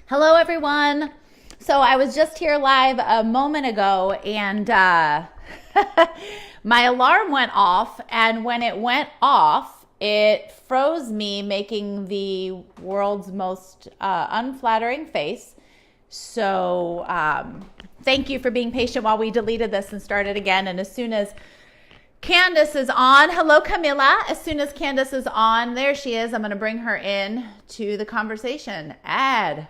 Hello, everyone. So I was just here live a moment ago, and my alarm went off. And when it went off, it froze me, making the world's most unflattering face. So thank you for being patient while we deleted this and started again. And as soon as Candace is on, hello, Camilla. As soon as Candace is on, there she is. I'm going to bring her in to the conversation. Add.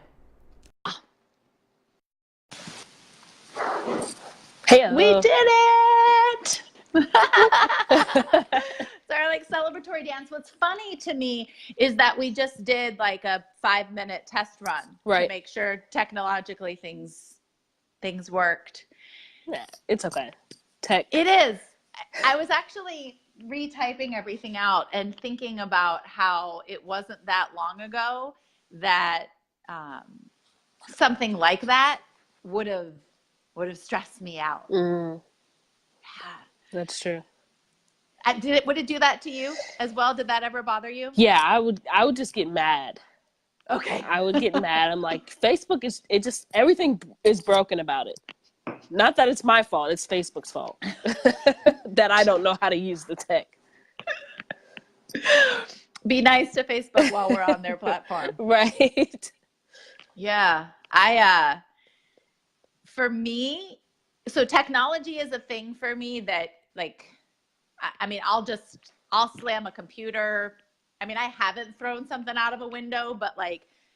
We Hello. did it! It's our celebratory dance. What's funny to me is that we just did like a 5-minute test run to Right. make sure technologically things worked. Yeah, it's okay. Tech. It is. I was actually retyping everything out and thinking about how it wasn't that long ago that something like that would have stressed me out. Mm, Yeah. that's true. Would it do that to you as well? Did that ever bother you? Yeah, I would just get mad. Okay. I would get mad. I'm like, Facebook everything is broken about it. Not that it's my fault, it's Facebook's fault. That I don't know how to use the tech. Be nice to Facebook while we're on their platform. Right. Yeah. For me, so technology is a thing for me that I'll slam a computer. I mean, I haven't thrown something out of a window, but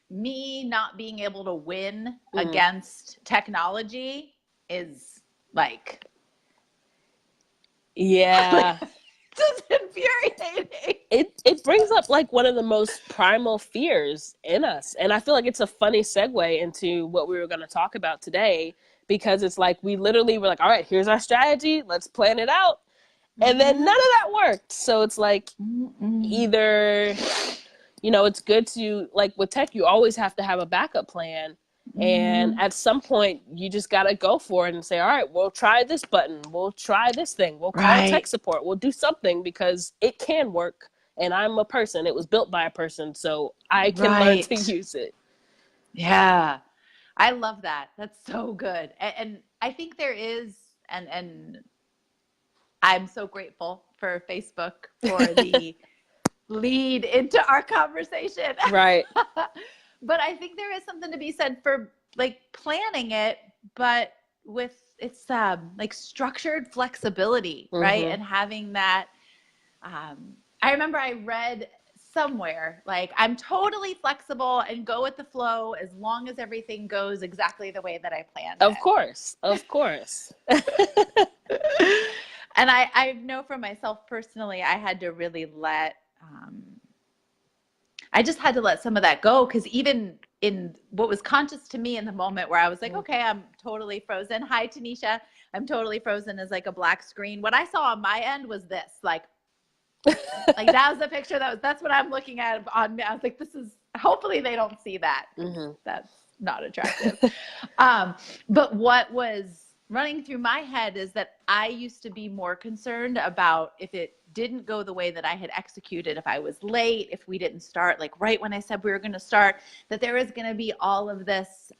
me not being able to win against technology is Yeah. just infuriating. It brings up one of the most primal fears in us. And I feel like it's a funny segue into what we were going to talk about today, because it's like we literally were like, all right, here's our strategy, let's plan it out. And then none of that worked. So it's like either, it's good to, with tech, you always have to have a backup plan. And at some point, you just got to go for it and say, all right, we'll try this button. We'll try this thing. We'll call tech support. We'll do something because it can work. And I'm a person. It was built by a person. So I can learn to use it. Yeah. I love that. That's so good. And I think there is, and I'm so grateful for Facebook for the lead into our conversation. Right. But I think there is something to be said for planning it, but with it's structured flexibility, right? And having that. I remember I read somewhere I'm totally flexible and go with the flow as long as everything goes exactly the way that I planned. Of course. And I know for myself personally, I had to really I just had to let some of that go, because even in what was conscious to me in the moment where I was like, okay, I'm totally frozen. Hi, Tanisha. I'm totally frozen as a black screen. What I saw on my end was this, that was the picture that's what I'm looking at on me. I was like, hopefully they don't see that. That's not attractive. But what was running through my head is that I used to be more concerned about if it didn't go the way that I had executed, if I was late, if we didn't start right when I said we were going to start, that there was going to be all of this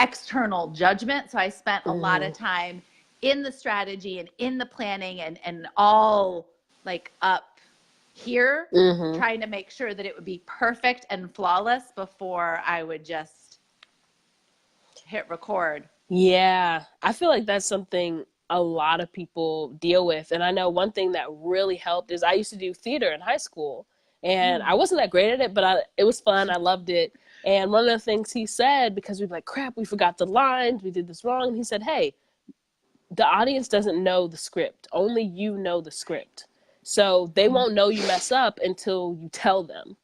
external judgment. So I spent a lot of time in the strategy and in the planning and all up here, trying to make sure that it would be perfect and flawless before I would just hit record. Yeah, I feel like that's something a lot of people deal with. And I know one thing that really helped is I used to do theater in high school, and I wasn't that great at it, but it was fun. I loved it. And one of the things he said, because we were like, crap, we forgot the lines, we did this wrong. And he said, hey, the audience doesn't know the script. Only you know the script. So they won't know you mess up until you tell them.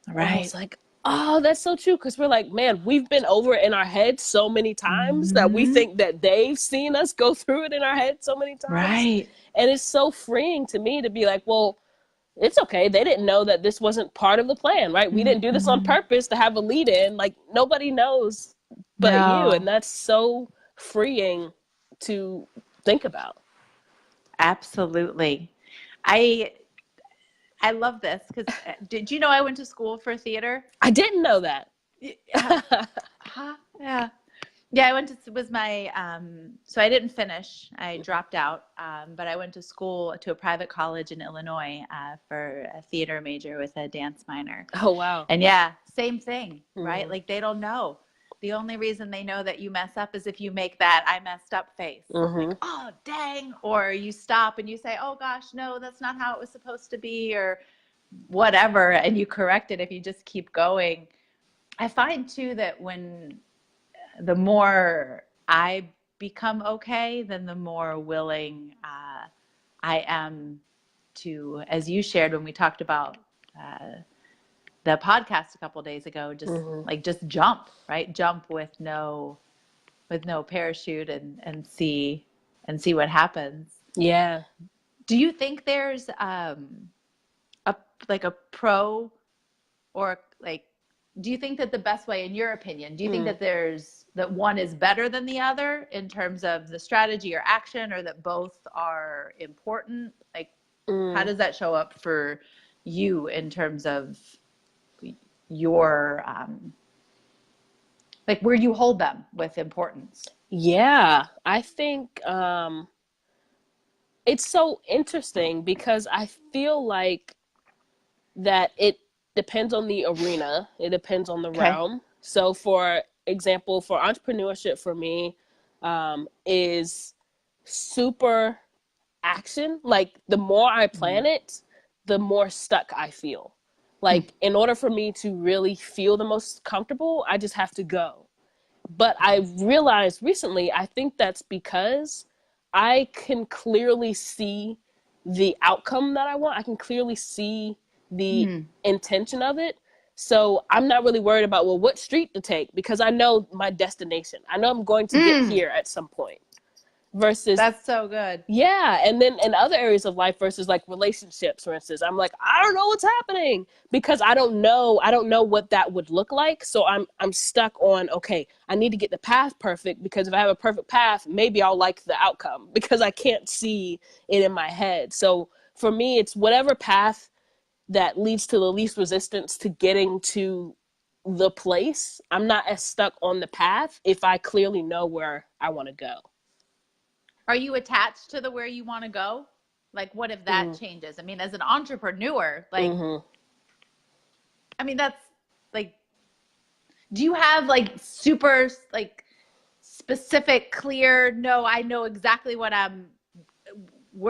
Right. And I was like, oh, that's so true. Because we're like, man, we've been over it in our head so many times that we think that they've seen us go through it in our head so many times. Right. And it's so freeing to me to be like, well, it's okay. They didn't know that this wasn't part of the plan, right? We didn't do this on purpose to have a lead in. Nobody knows but you. And that's so freeing to think about. Absolutely. I love this because did you know I went to school for theater? I didn't know that. Yeah. Yeah. Yeah, I went to was my so I didn't finish. I dropped out, but I went to school to a private college in Illinois for a theater major with a dance minor. Oh, wow. And yeah, same thing, right? Mm-hmm. Like they don't know. The only reason they know that you mess up is if you make that I messed up face. Mm-hmm. Like, oh, dang. Or you stop and you say, oh gosh, no, that's not how it was supposed to be, or whatever, and you correct it if you just keep going. I find too that when the more I become okay, then the more willing I am to, as you shared when we talked about the podcast a couple of days ago, just Mm-hmm. like just jump, right? Jump with no parachute and see what happens. Yeah. Do you think there's a like a pro or like do you think that the best way, in your opinion, do you think that that one is better than the other in terms of the strategy or action, or that both are important? Like, how does that show up for you in terms of your, like where you hold them with importance? Yeah, I think it's so interesting because I feel like that it depends on the arena, it depends on the Okay. realm. So, for example, for entrepreneurship, for me, is super action. Like, the more I plan it, the more stuck I feel. Like, in order for me to really feel the most comfortable, I just have to go. But I realized recently, I think that's because I can clearly see the outcome that I want. I can clearly see the intention of it. So I'm not really worried about, well, what street to take, because I know my destination. I know I'm going to get here at some point. Versus, That's so good. yeah, and then in other areas of life, versus like relationships, for instance, I'm like, I don't know what's happening because I don't know what that would look like. So I'm stuck on, okay, I need to get the path perfect, because if I have a perfect path, maybe I'll like the outcome because I can't see it in my head. So for me, it's whatever path that leads to the least resistance to getting to the place. I'm not as stuck on the path if I clearly know where I want to go. Are you attached to the where you want to go? Like, what if that changes? I mean, as an entrepreneur, like, I mean, that's like, do you have like super like specific, clear, no, I know exactly where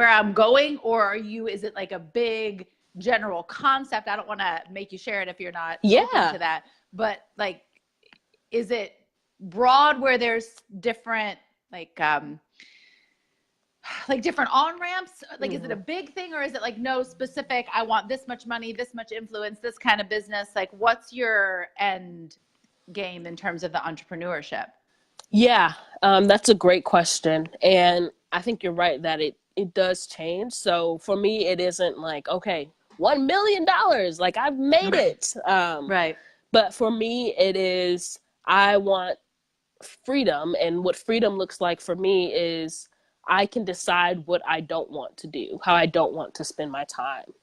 I'm going? Or is it like a big general concept? I don't want to make you share it if you're not open to that, but like, is it broad where there's different, like different on ramps? Like, is it a big thing, or is it like no specific, I want this much money, this much influence, this kind of business? Like, what's your end game in terms of the entrepreneurship? Yeah, that's a great question. And I think you're right that it does change. So for me, it isn't like, okay, $1 million, like I've made it. Right. But for me, it is, I want freedom. And what freedom looks like for me is I can decide what I don't want to do, how I don't want to spend my time.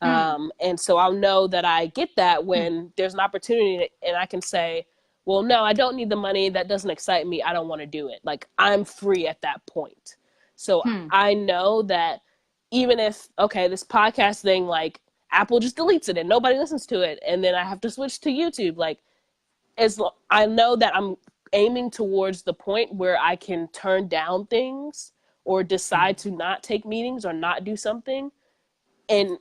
And so I'll know that I get that when there's an opportunity and I can say, well, no, I don't need the money. That doesn't excite me. I don't want to do it. Like, I'm free at that point. So I know that even if, okay, this podcast thing, like Apple just deletes it and nobody listens to it, and then I have to switch to YouTube, like, I know that I'm aiming towards the point where I can turn down things or decide to not take meetings or not do something, and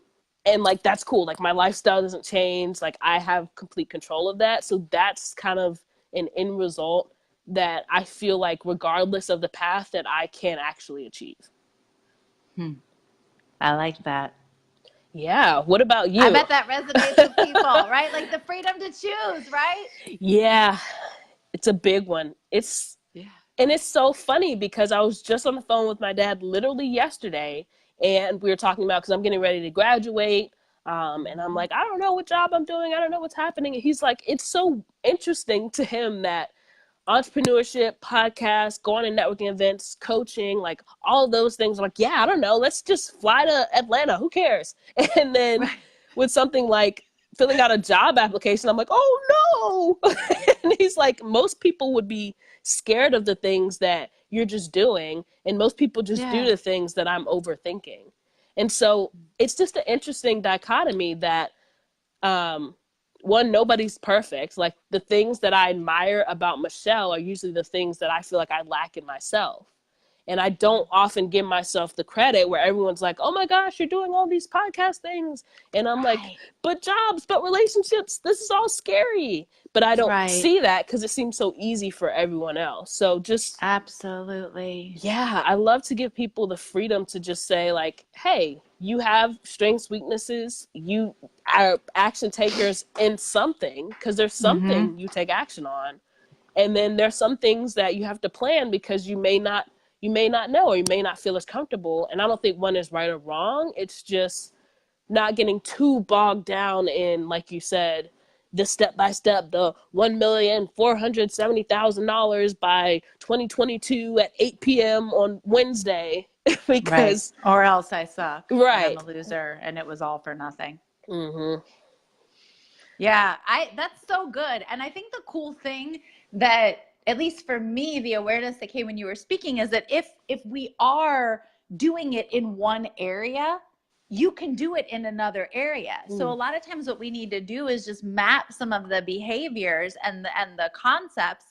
like, that's cool. Like, my lifestyle doesn't change. Like, I have complete control of that. So that's kind of an end result that I feel like, regardless of the path, that I can actually achieve. I like that. Yeah. What about you? I bet that resonates with people, right? Like the freedom to choose, right? Yeah, it's a big one. And it's so funny because I was just on the phone with my dad literally yesterday, and we were talking about, because I'm getting ready to graduate, and I'm like, I don't know what job I'm doing. I don't know what's happening. And he's like, it's so interesting to him that entrepreneurship, podcasts, going to networking events, coaching, like all those things. I'm like, yeah, I don't know. Let's just fly to Atlanta. Who cares? And then with something like filling out a job application. I'm like, oh no. And he's like, most people would be scared of the things that you're just doing. And most people just do the things that I'm overthinking. And so it's just an interesting dichotomy that, one, nobody's perfect. Like, the things that I admire about Michelle are usually the things that I feel like I lack in myself. And I don't often give myself the credit where everyone's like, oh my gosh, you're doing all these podcast things. And I'm like, but jobs, but relationships, this is all scary. But I don't see that because it seems so easy for everyone else. So just. Absolutely. Yeah, I love to give people the freedom to just say, like, hey, you have strengths, weaknesses. You are action takers in something because there's something you take action on. And then there's some things that you have to plan because you may not know, or you may not feel as comfortable. And I don't think one is right or wrong. It's just not getting too bogged down in, like you said, the step-by-step, the $1,470,000 by 2022 at 8 p.m. on Wednesday. Because or else I suck. Right. And I'm a loser and it was all for nothing. Mm-hmm. Yeah, that's so good. And I think the cool thing that, at least for me, the awareness that came when you were speaking is that if we are doing it in one area, you can do it in another area. So a lot of times what we need to do is just map some of the behaviors and the concepts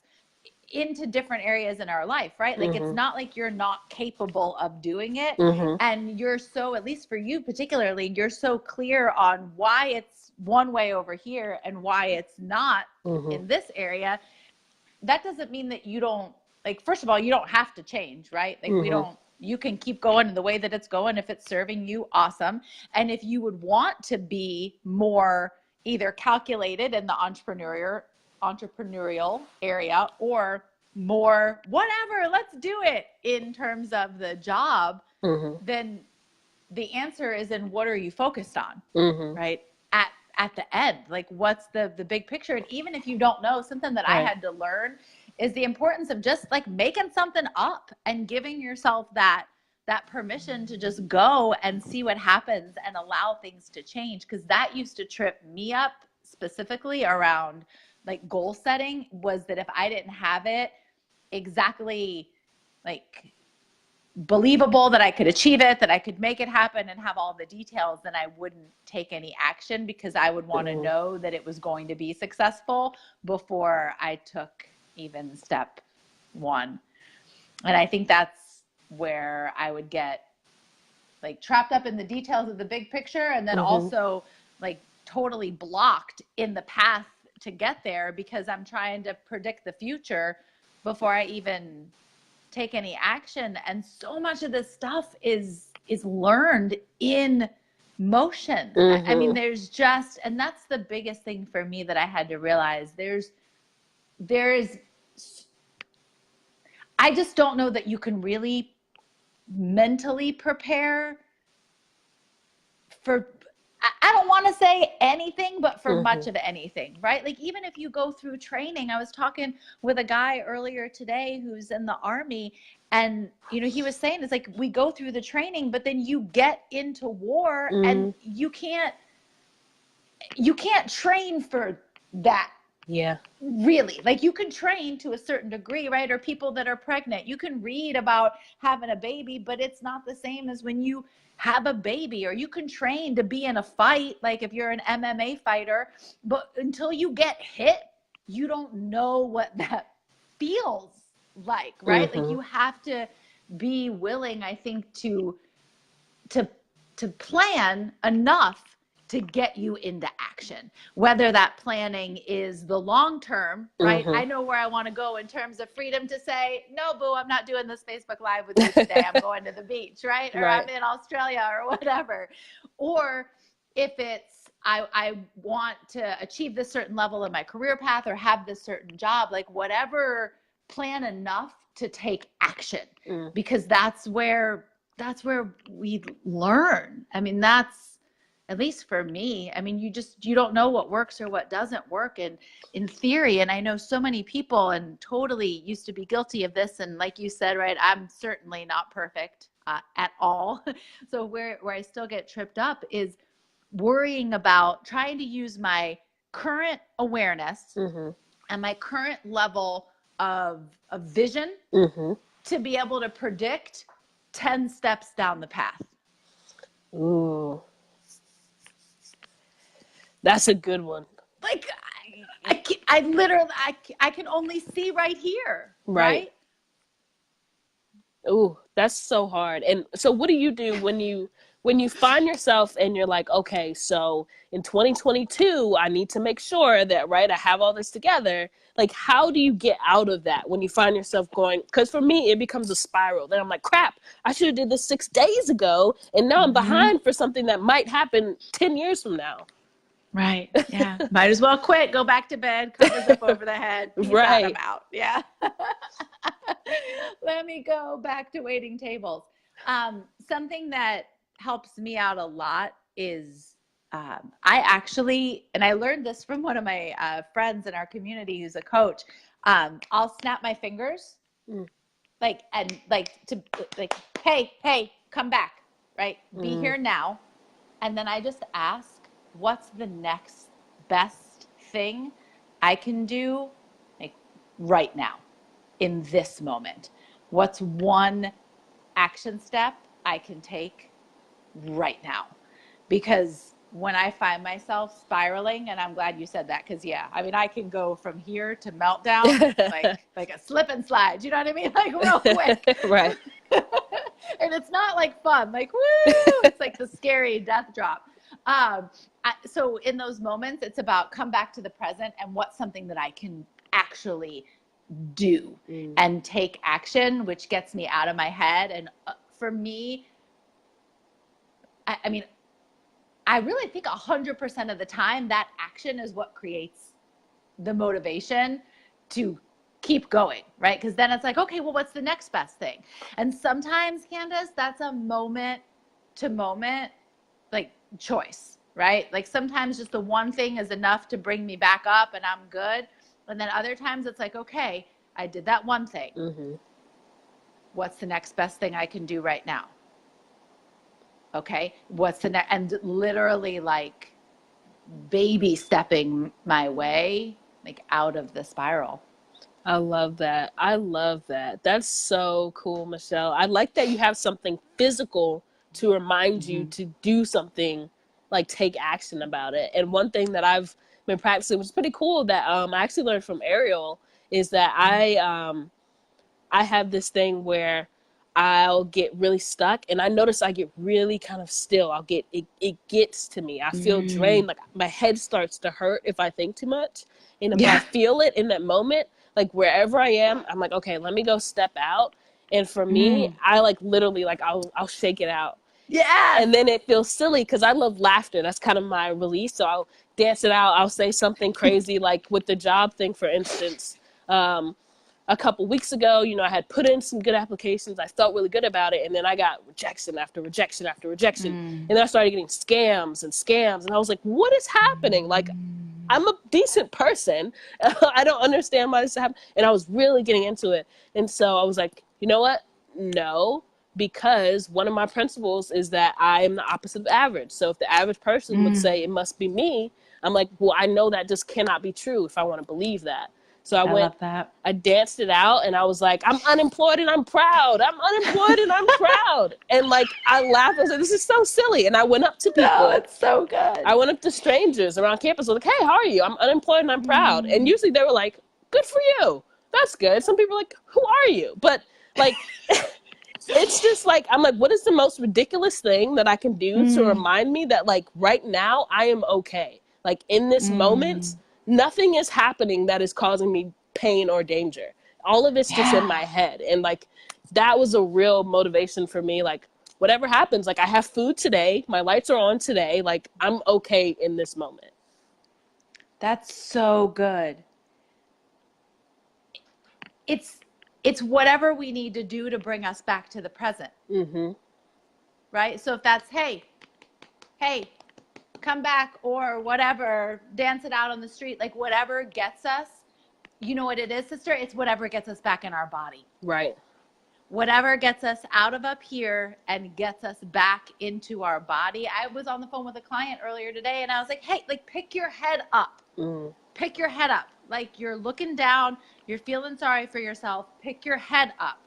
into different areas in our life, right? Like, it's not like you're not capable of doing it. And you're so, at least for you particularly, you're so clear on why it's one way over here and why it's not in this area. That doesn't mean that you don't, like, first of all, you don't have to change, right? Like, you can keep going in the way that it's going. If it's serving you, awesome. And if you would want to be more either calculated in the entrepreneurial area, or more whatever, let's do it in terms of the job, then the answer is in what are you focused on, right? At the end, like, what's the big picture? And even if you don't know, something that I had to learn is the importance of just like making something up and giving yourself that permission to just go and see what happens and allow things to change. Because that used to trip me up specifically around like goal setting, was that if I didn't have it exactly like believable that I could achieve it, that I could make it happen and have all the details, then I wouldn't take any action, because I would want to know that it was going to be successful before I took even step one. And I think that's where I would get like trapped up in the details of the big picture, and then also like totally blocked in the path to get there, because I'm trying to predict the future before I even take any action. And so much of this stuff is learned in motion. I mean, there's just, and that's the biggest thing for me that I had to realize. There's I just don't know that you can really mentally prepare for, I don't want to say anything, but for much of anything, right? Like, even if you go through training, I was talking with a guy earlier today who's in the Army, and, you know, he was saying, it's like, we go through the training, but then you get into war and you can't train for that. Yeah. Really, like, you can train to a certain degree, right? Or people that are pregnant, you can read about having a baby, but it's not the same as when you have a baby. Or you can train to be in a fight, like if you're an MMA fighter, but until you get hit, you don't know what that feels like, right? Like, you have to be willing, I think, to plan enough to get you into action, whether that planning is the long term, right? I know where I want to go in terms of freedom to say, no, boo, I'm not doing this Facebook Live with you today. I'm going to the beach, right? Or I'm in Australia or whatever. Or if it's, I want to achieve this certain level in my career path or have this certain job, like, whatever, plan enough to take action, because that's where we learn. I mean, that's, at least for me, I mean, you don't know what works or what doesn't work in theory. And I know so many people, and totally used to be guilty of this. And like you said, right, I'm certainly not perfect at all. So where I still get tripped up is worrying about trying to use my current awareness and my current level of vision to be able to predict 10 steps down the path. Ooh. That's a good one. Like, I literally, I can only see right here. Right? Ooh, that's so hard. And so what do you do when you find yourself and you're like, okay, so in 2022, I need to make sure that, right, I have all this together. Like, how do you get out of that when you find yourself going, because for me, it becomes a spiral. Then I'm like, crap, I should have did this 6 days ago. And now I'm behind for something that might happen 10 years from now. Right. Yeah. Might as well quit. Go back to bed. Covers up over the head. Peace out. I'm out. Yeah. Let me go back to waiting tables. Something that helps me out a lot is I actually, and I learned this from one of my friends in our community who's a coach. I'll snap my fingers, hey, come back, right? Be here now. And then I just ask, what's the next best thing I can do, like, right now in this moment? What's one action step I can take right now? Because when I find myself spiraling, and I'm glad you said that, because I mean, I can go from here to meltdown like a slip and slide, you know what I mean? Like, real quick. Right. And it's not like fun, like, woo, it's like the scary death drop. So in those moments, it's about come back to the present and what's something that I can actually do and take action, which gets me out of my head. And for me, I mean, I really think 100% of the time that action is what creates the motivation to keep going, right? Because then it's like, okay, well, what's the next best thing? And sometimes, Candace, that's a moment to moment, like, choice, right? Like, sometimes just the one thing is enough to bring me back up and I'm good. And then other times it's like, okay, I did that one thing. What's the next best thing I can do right now? Okay, what's the next? And literally, like, baby stepping my way, like, out of the spiral. I love that. I love that. That's so cool, Michelle. I like that you have something physical to remind you to do something, like take action about it. And one thing that I've been practicing, which is pretty cool, that I actually learned from Ariel, is that I have this thing where I'll get really stuck, and I notice I get really kind of still. It gets to me. I feel drained, like my head starts to hurt if I think too much. And if I feel it in that moment, like wherever I am, I'm like, okay, let me go step out. And for me, I like literally, like, I'll shake it out. Yeah. And then it feels silly because I love laughter. That's kind of my release. So I'll dance it out. I'll say something crazy, like with the job thing, for instance. A couple weeks ago, I had put in some good applications. I felt really good about it. And then I got rejection after rejection after rejection. And then I started getting scams. And I was like, what is happening? Like, I'm a decent person. I don't understand why this happened. And I was really getting into it. And so I was like, you know what? No, because one of my principles is that I am the opposite of average. So if the average person would say it must be me, I'm like, well, I know that just cannot be true if I want to believe that. So I went, I danced it out, and I was like, I'm unemployed and I'm proud. I'm unemployed and I'm proud. And like, I laughed. I was like, this is so silly. And I went up to people. No, it's so good. I went up to strangers around campus. I was like, hey, how are you? I'm unemployed and I'm proud. And usually they were like, good for you. That's good. Some people are like, who are you? But like, it's just like, I'm like, what is the most ridiculous thing that I can do to remind me that, like, right now I am okay? Like, in this moment, nothing is happening that is causing me pain or danger. All of it's just in my head. And like, that was a real motivation for me. Like, whatever happens, like, I have food today. My lights are on today. Like, I'm okay in this moment. That's so good. It's whatever we need to do to bring us back to the present. Right? So if that's, hey, come back, or whatever, dance it out on the street, like, whatever gets us, you know what it is, sister? It's whatever gets us back in our body. Right. whatever gets us out of up here and gets us back into our body. I was on the phone with a client earlier today and I was like, hey, like pick your head up. Pick your head up. Like you're looking down, you're feeling sorry for yourself. Pick your head up.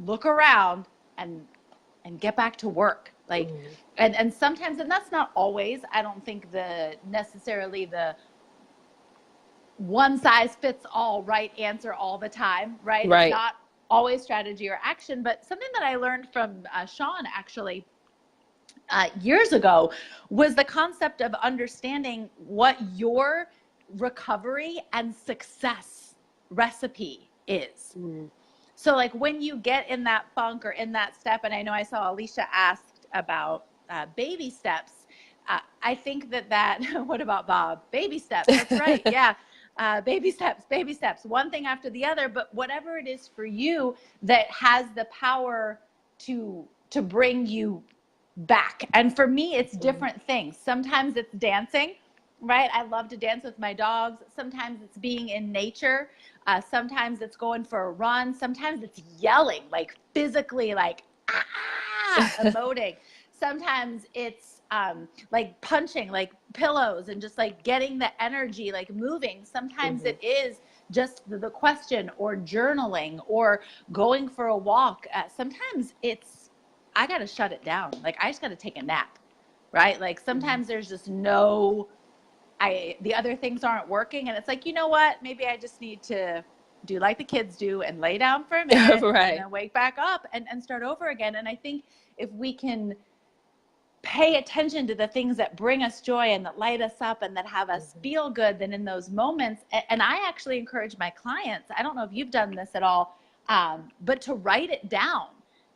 Look around and get back to work. Like, and sometimes, and that's not always, I don't think necessarily the one size fits all right answer all the time, right? It's not always strategy or action, but something that I learned from Sean actually years ago was the concept of understanding what your recovery and success recipe is. So like when you get in that funk or in that step, and I know I saw Alicia asked about baby steps. I think that what about Bob? Baby steps. That's right. Yeah. Baby steps, one thing after the other, but whatever it is for you that has the power to bring you back. And for me, it's different things. Sometimes it's dancing, right? I love to dance with my dogs. Sometimes it's being in nature. Sometimes it's going for a run. Sometimes it's yelling, like physically, like, emoting. Sometimes it's like punching like pillows and just like getting the energy, like moving. Sometimes it is just the question or journaling or going for a walk. Sometimes it's, I got to shut it down. Like I just got to take a nap, right? Like sometimes there's just the other things aren't working. And it's like, you know what? Maybe I just need to do like the kids do and lay down for a minute and then wake back up and start over again. And I think if we can pay attention to the things that bring us joy and that light us up and that have us feel good, then in those moments, and I actually encourage my clients, I don't know if you've done this at all, but to write it down,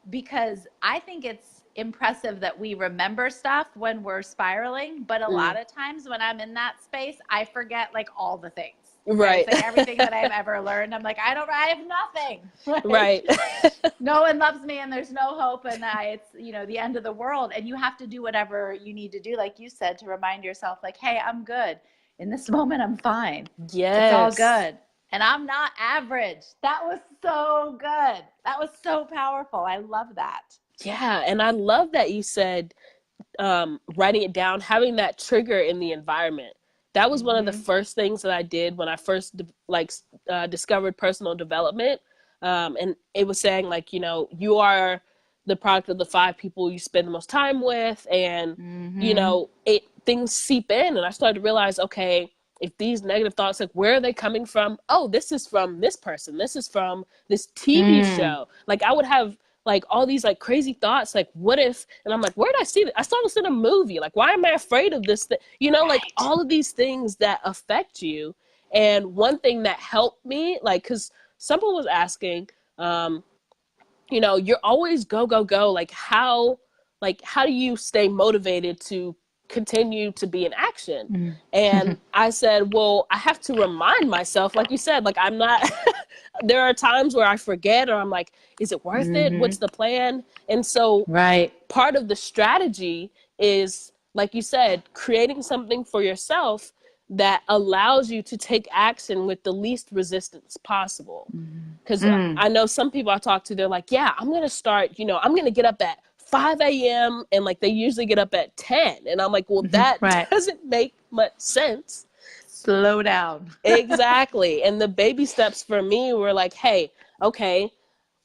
because I think it's impressive that we remember stuff when we're spiraling, but a lot of times when I'm in that space, I forget like all the things. Right. It's like everything that I've ever learned. I'm like, I have nothing. Right. No one loves me and there's no hope. And it's, the end of the world. And you have to do whatever you need to do, like you said, to remind yourself like, hey, I'm good. In this moment, I'm fine. Yes. It's all good. And I'm not average. That was so good. That was so powerful. I love that. Yeah. And I love that you said writing it down, having that trigger in the environment. That was one of the first things that I did when I first discovered personal development. And it was saying like, you are the product of the 5 people you spend the most time with. And, things seep in. And I started to realize, okay, if these negative thoughts, like where are they coming from? Oh, this is from this person. This is from this TV show. Like I would have like all these like crazy thoughts, like what if, and I'm like, where did I see that? I saw this in a movie. Like, why am I afraid of this thing? Like all of these things that affect you. And one thing that helped me, like, cause someone was asking, you're always go, go, go. Like how do you stay motivated to continue to be in action? And I said, well, I have to remind myself, like you said, like I'm not, there are times where I forget or I'm like, is it worth it? What's the plan? And so part of the strategy is, like you said, creating something for yourself that allows you to take action with the least resistance possible. Because I know some people I talk to, they're like, yeah, I'm going to start, I'm going to get up at 5 a.m. and like they usually get up at 10. And I'm like, well, that doesn't make much sense. Slow down. Exactly. And the baby steps for me were like, hey, okay,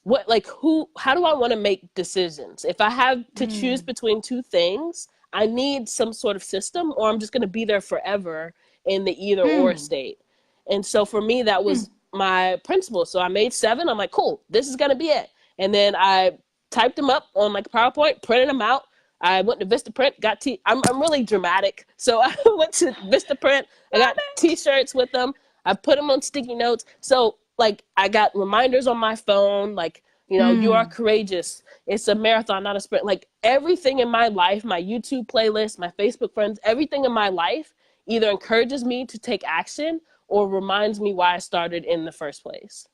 how do I want to make decisions? If I have to choose between 2 things, I need some sort of system, or I'm just going to be there forever in the either or state. And so for me, that was my principle. So I made 7. I'm like, cool, this is going to be it. And then I typed them up on like PowerPoint, printed them out. I went to Vistaprint, I'm really dramatic. So I went to Vistaprint. I got t-shirts with them. I put them on sticky notes. So like I got reminders on my phone, like, you are courageous. It's a marathon, not a sprint. Like everything in my life, my YouTube playlist, my Facebook friends, everything in my life either encourages me to take action or reminds me why I started in the first place.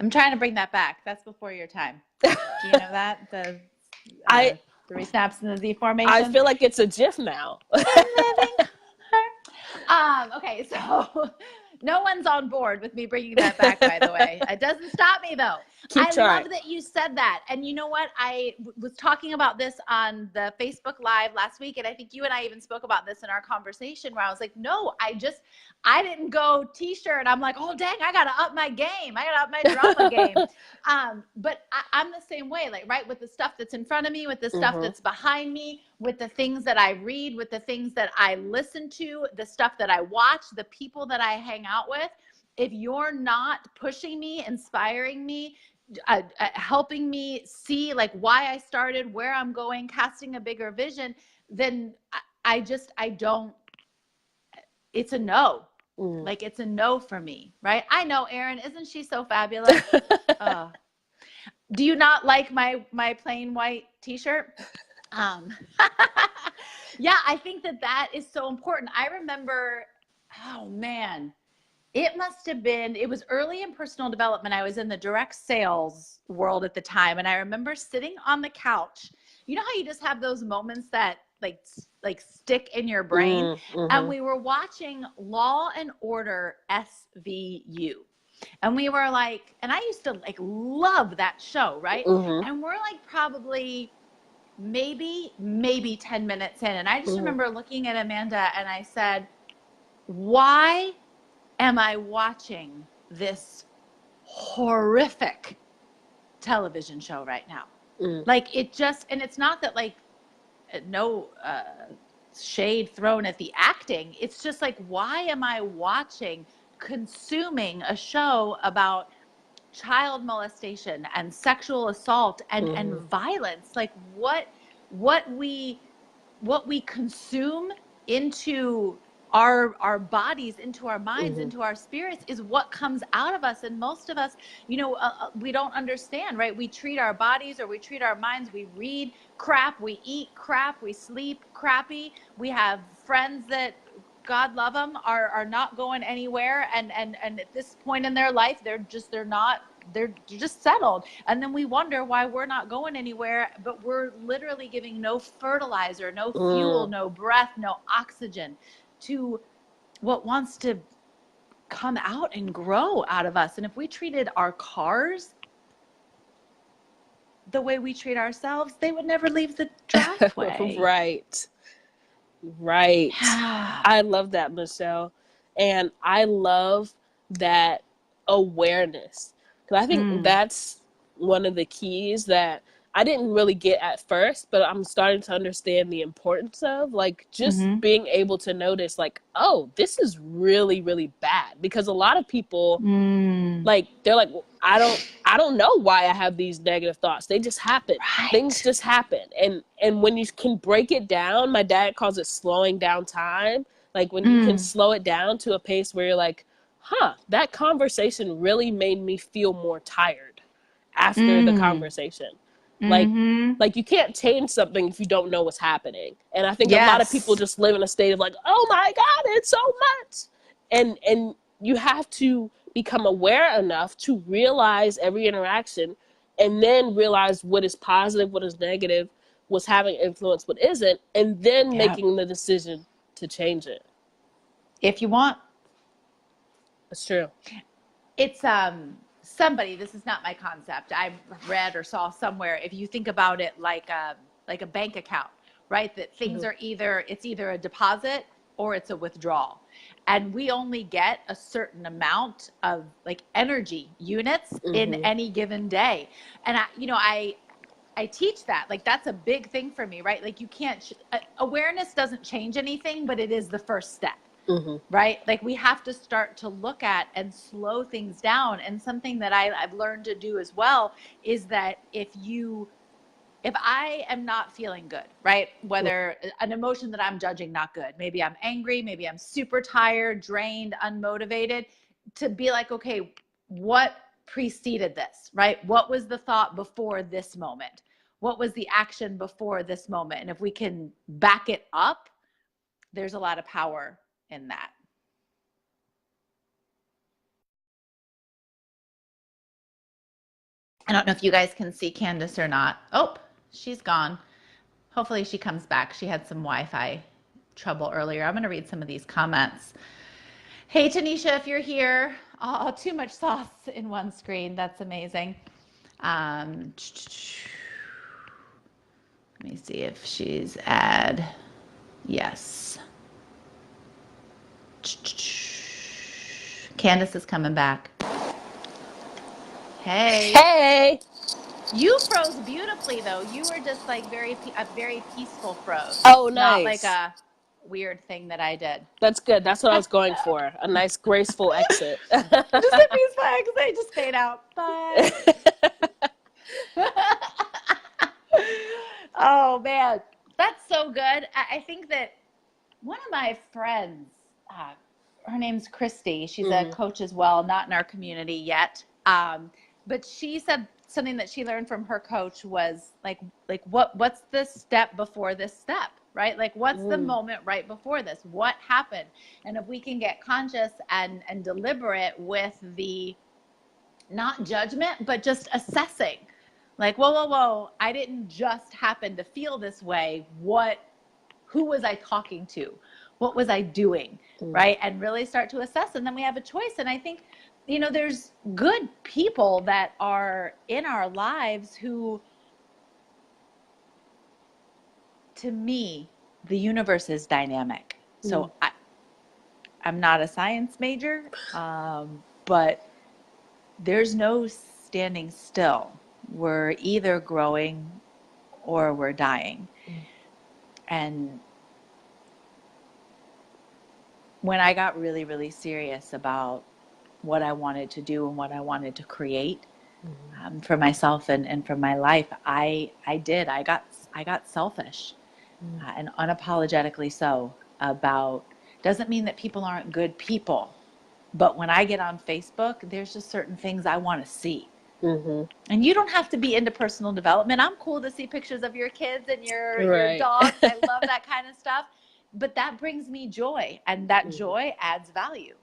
I'm trying to bring that back. That's before your time. Do you know that? The 3 snaps in the Z formation? I feel like it's a GIF now. Okay, so No one's on board with me bringing that back, by the way. It doesn't stop me, though. Keep trying. Love that you said that. And you know what? I was talking about this on the Facebook Live last week, and I think you and I even spoke about this in our conversation, where I was like, no, I didn't go T-shirt. I'm like, oh, dang, I got to up my game. I got to up my drama game. But I'm the same way, like, right, with the stuff that's in front of me, with the stuff that's behind me, with the things that I read, with the things that I listen to, the stuff that I watch, the people that I hang out with. If you're not pushing me, inspiring me, helping me see like why I started, where I'm going, casting a bigger vision, then I don't, it's a no. Like, it's a no for me, right? I know, Erin, isn't she so fabulous? Do you not like my plain white T-shirt? Yeah, I think that is so important. I remember, oh man, it was early in personal development. I was in the direct sales world at the time. And I remember sitting on the couch. You know how you just have those moments that like stick in your brain? And we were watching Law and Order SVU. And we were like, and I used to like love that show, right? And we're like probably maybe 10 minutes in. And I just remember looking at Amanda and I said, why am I watching this horrific television show right now? Like, it just, and it's not that like no shade thrown at the acting. It's just like, why am I consuming a show about child molestation and sexual assault and violence? Like, what we consume into our bodies, into our minds, into our spirits is what comes out of us. And most of us, we don't understand, right? We treat our bodies, or we treat our minds, we read crap, we eat crap, we sleep crappy. We have friends that, God love them, are not going anywhere, and at this point in their life, they're just settled. And then we wonder why we're not going anywhere, but we're literally giving no fertilizer, no fuel, no breath, no oxygen to what wants to come out and grow out of us. And if we treated our cars the way we treat ourselves, they would never leave the driveway. Right. I love that, Michelle. And I love that awareness, because I think that's one of the keys that I didn't really get at first, but I'm starting to understand the importance of, like, just being able to notice, like, oh, this is really, really bad. Because a lot of people, like, they're like, well, I don't know why I have these negative thoughts. They just happen. Right. Things just happen. And when you can break it down, my dad calls it slowing down time. Like, when you can slow it down to a pace where you're like, that conversation really made me feel more tired after the conversation. Like you can't change something if you don't know what's happening. And I think a lot of people just live in a state of like, oh my God, it's so much. And you have to become aware enough to realize every interaction, and then realize what is positive, what is negative, what's having influence, what isn't, and then making the decision to change it. If you want. That's true. It's somebody, this is not my concept, I've read or saw somewhere, if you think about it like a bank account, right? That things are either a deposit or it's a withdrawal. And we only get a certain amount of like energy units in any given day. And I teach that, like, that's a big thing for me, right? Like, you can't, awareness doesn't change anything, but it is the first step. Right? Like, we have to start to look at and slow things down. And something that I've learned to do as well is that if I am not feeling good, right? Whether an emotion that I'm judging not good, maybe I'm angry, maybe I'm super tired, drained, unmotivated, to be like, okay, what preceded this, right? What was the thought before this moment? What was the action before this moment? And if we can back it up, there's a lot of power in that. I don't know if you guys can see Candace or not. Oh, she's gone. Hopefully she comes back. She had some Wi-Fi trouble earlier. I'm going to read some of these comments. Hey, Tanisha, if you're here, oh, too much sauce in one screen. That's amazing. Um, Let me see if she's add. Yes. Candace is coming back. Hey. Hey. You froze beautifully though. You were just like a very peaceful froze, Oh, not like nice. a weird thing that I did. That's good. That's what I was going for. A nice, graceful exit. Just a peaceful exit. I just fade out. Bye. Oh man, that's so good. I think that one of my friends, her name's Christy. She's a coach as well, not in our community yet. But she said something that she learned from her coach was like what's the step before this step, right? Like what's the moment right before this? What happened? And if we can get conscious and deliberate with the not judgment, but just assessing, like, whoa, I didn't just happen to feel this way. Who was I talking to? What was I doing? Right? And really start to assess. And then we have a choice. And I think, there's good people that are in our lives who, to me, the universe is dynamic. So I'm not a science major, but there's no standing still. We're either growing or we're dying. And when I got really, really serious about what I wanted to do and what I wanted to create for myself and for my life, I got selfish and unapologetically so about, doesn't mean that people aren't good people, but when I get on Facebook, there's just certain things I want to see. And you don't have to be into personal development. I'm cool to see pictures of your kids and your dogs. I love that kind of stuff. But that brings me joy, and that joy adds value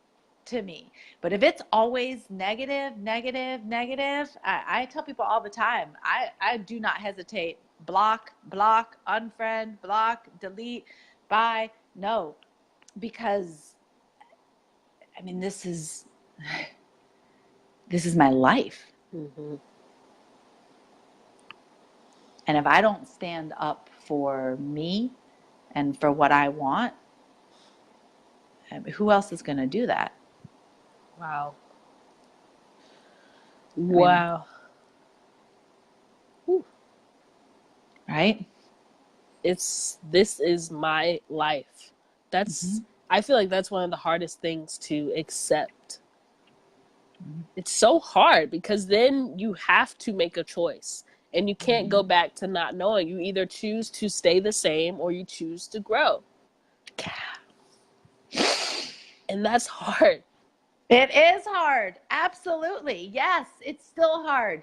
to me. But if it's always negative, I tell people all the time, I do not hesitate. Block, unfriend, block, delete, bye. No, because I mean, this is my life. And if I don't stand up for me and for what I want, who else is going to do that? Wow. Right? This is my life. That's I feel like that's one of the hardest things to accept. It's so hard because then you have to make a choice and you can't go back to not knowing. You either choose to stay the same or you choose to grow. And that's hard. It is hard. Absolutely. Yes, it's still hard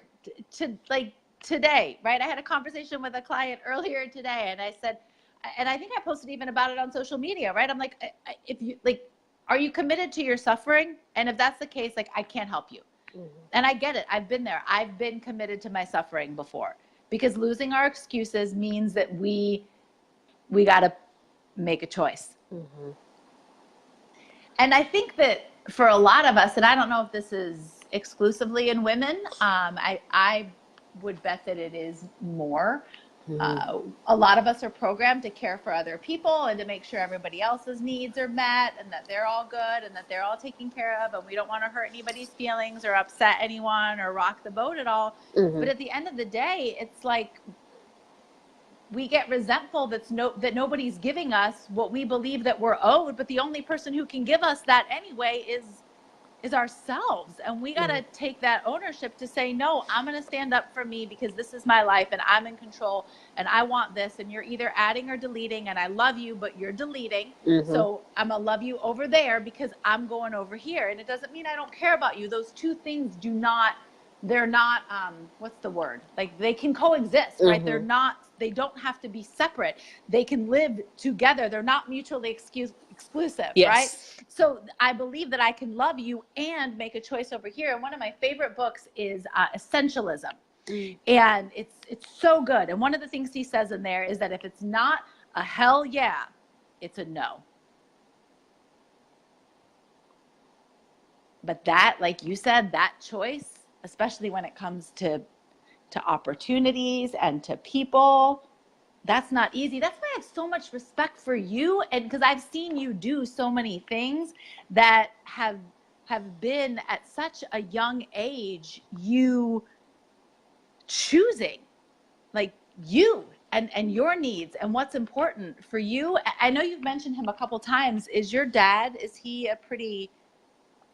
to like today, right? I had a conversation with a client earlier today and I said, and I think I posted even about it on social media, right? I'm like, if you like, are you committed to your suffering? And if that's the case, like, I can't help you. And I get it. I've been there. I've been committed to my suffering before, because losing our excuses means that we got to make a choice. And I think that for a lot of us, and I don't know if this is exclusively in women, I would bet that it is more. A lot of us are programmed to care for other people and to make sure everybody else's needs are met and that they're all good and that they're all taken care of, and we don't want to hurt anybody's feelings or upset anyone or rock the boat at all. But at the end of the day, it's like we get resentful that nobody's giving us what we believe that we're owed, but the only person who can give us that anyway is ourselves. And we got to take that ownership to say, no, I'm going to stand up for me because this is my life and I'm in control and I want this. And you're either adding or deleting, and I love you, but you're deleting. So I'm going to love you over there because I'm going over here. And it doesn't mean I don't care about you. Those two things they're not, what's the word? Like, they can coexist, right? They don't have to be separate. They can live together. They're not mutually exclusive, right? So I believe that I can love you and make a choice over here. And one of my favorite books is Essentialism. And it's so good. And one of the things he says in there is that if it's not a hell yeah, it's a no. but that, like you said, that choice, especially when it comes to opportunities and to people, that's not easy. That's why I have so much respect for you, and because I've seen you do so many things that have been at such a young age, you choosing like you and your needs and what's important for you. I know you've mentioned him a couple times. Is your dad, is he a pretty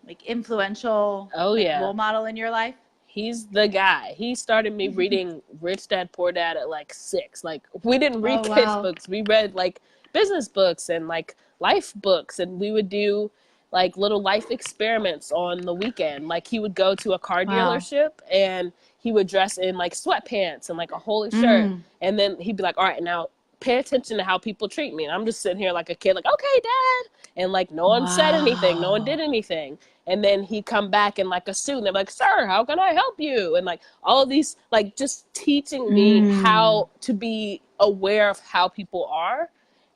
like influential role model in your life? He's the guy. He started me reading Rich Dad Poor Dad at like 6. Like, we didn't read kids books. We read like business books and like life books, and we would do like little life experiments on the weekend. Like, he would go to a car dealership and he would dress in like sweatpants and like a holy shirt, and then he'd be like, all right, now pay attention to how people treat me. And I'm just sitting here like a kid, like, okay, Dad. And like, no one said anything, no one did anything. And then he'd come back in like a suit and they're like, sir, how can I help you? And like all of these, like, just teaching me how to be aware of how people are,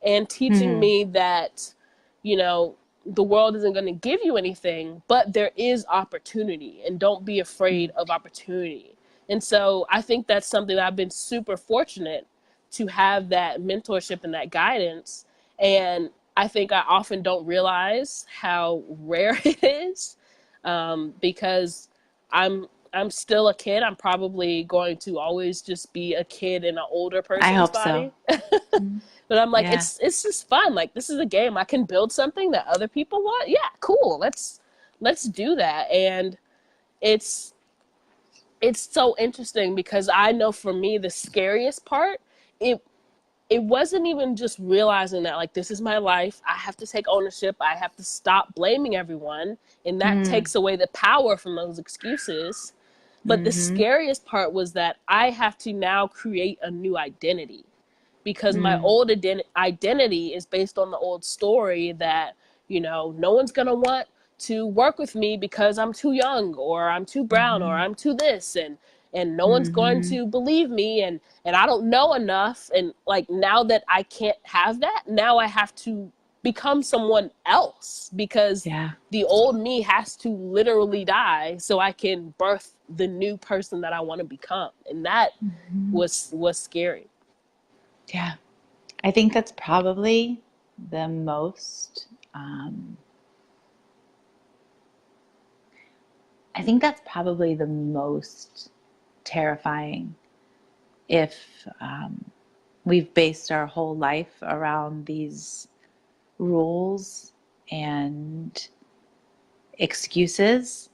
and teaching me that, you know, the world isn't going to give you anything, but there is opportunity, and don't be afraid of opportunity. And so I think that's something that I've been super fortunate to have, that mentorship and that guidance. And I think I often don't realize how rare it is, because I'm still a kid. I'm probably going to always just be a kid in an older person's body. So. But I'm like, it's just fun. Like, this is a game. I can build something that other people want. Yeah, cool. Let's do that. And it's so interesting, because I know for me the scariest part, it wasn't even just realizing that, like, this is my life. I have to take ownership. I have to stop blaming everyone. And that takes away the power from those excuses. But the scariest part was that I have to now create a new identity, because my old identity is based on the old story that, you know, no one's going to want to work with me because I'm too young, or I'm too brown, or I'm too this, and no one's going to believe me, and I don't know enough. And like, now that I can't have that, now I have to become someone else, because the old me has to literally die so I can birth the new person that I want to become. And that was scary. Yeah. I think that's probably the most, terrifying, if we've based our whole life around these rules and excuses.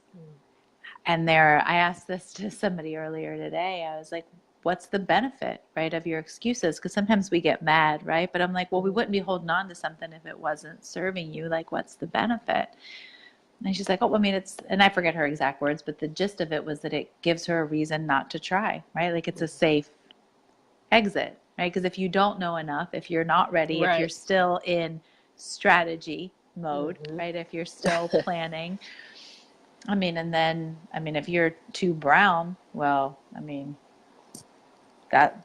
And I asked this to somebody earlier today. I was like, what's the benefit, right, of your excuses? Because sometimes we get mad, right? But I'm like, well, we wouldn't be holding on to something if it wasn't serving you. Like, what's the benefit? And she's like, oh, I mean, and I forget her exact words, but the gist of it was that it gives her a reason not to try, right? Like, it's a safe exit, right? Because if you don't know enough, if you're not ready, if you're still in strategy mode, right? If you're still planning, I mean, and then, I mean, if you're too brown, well, I mean,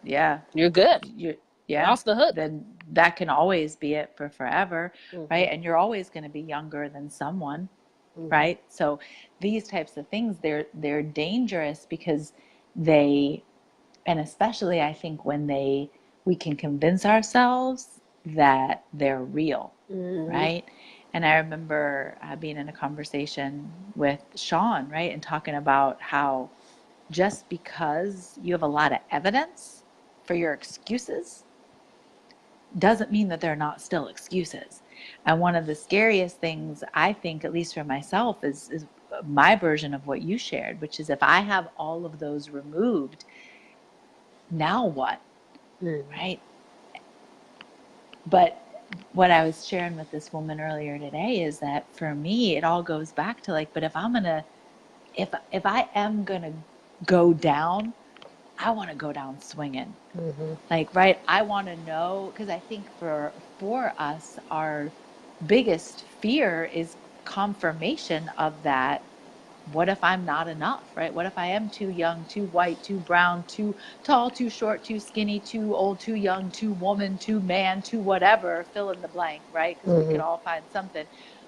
you're good. You're off the hook. Then that can always be it for forever, right? And you're always going to be younger than someone, right? So these types of things, they're dangerous, because and especially I think when we can convince ourselves that they're real, right? And I remember being in a conversation with Sean, right? And talking about how just because you have a lot of evidence for your excuses doesn't mean that they're not still excuses. And one of the scariest things, I think, at least for myself, is my version of what you shared, which is, if I have all of those removed, now what? Right? But what I was sharing with this woman earlier today is that for me, it all goes back to like, but if I am gonna go down, I want to go down swinging. Like, right? I want to know, because I think for us, our biggest fear is confirmation of that. What if I'm not enough, right? What if I am too young, too white, too brown, too tall, too short, too skinny, too old, too young, too woman, too man, too whatever, fill in the blank, right? Because we could all find something.